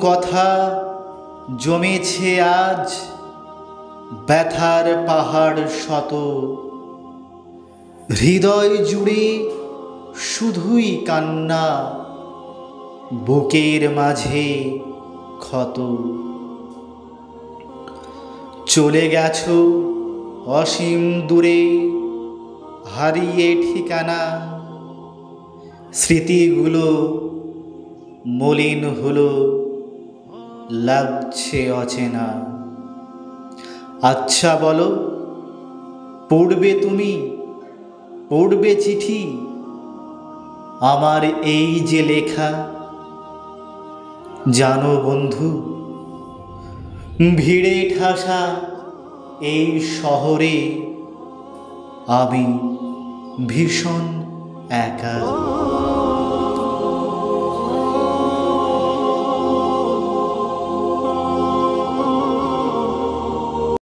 কথা জমেছে আজ, ব্যথার পাহাড় শত, হৃদয় জুড়ে শুধুই কান্না, বুকের মাঝে ক্ষত। চলে গেছো অসীম দূরে, হারিয়ে ঠিকানা, স্মৃতিগুলো মলিন হলো, লাগছে অচেনা। আচ্ছা বলো, পড়বে তুমি, পড়বে চিঠি আমার এই যে লেখা? জানো বন্ধু, ভিড়ে ঠাসা এই শহরে আমি ভীষণ একা।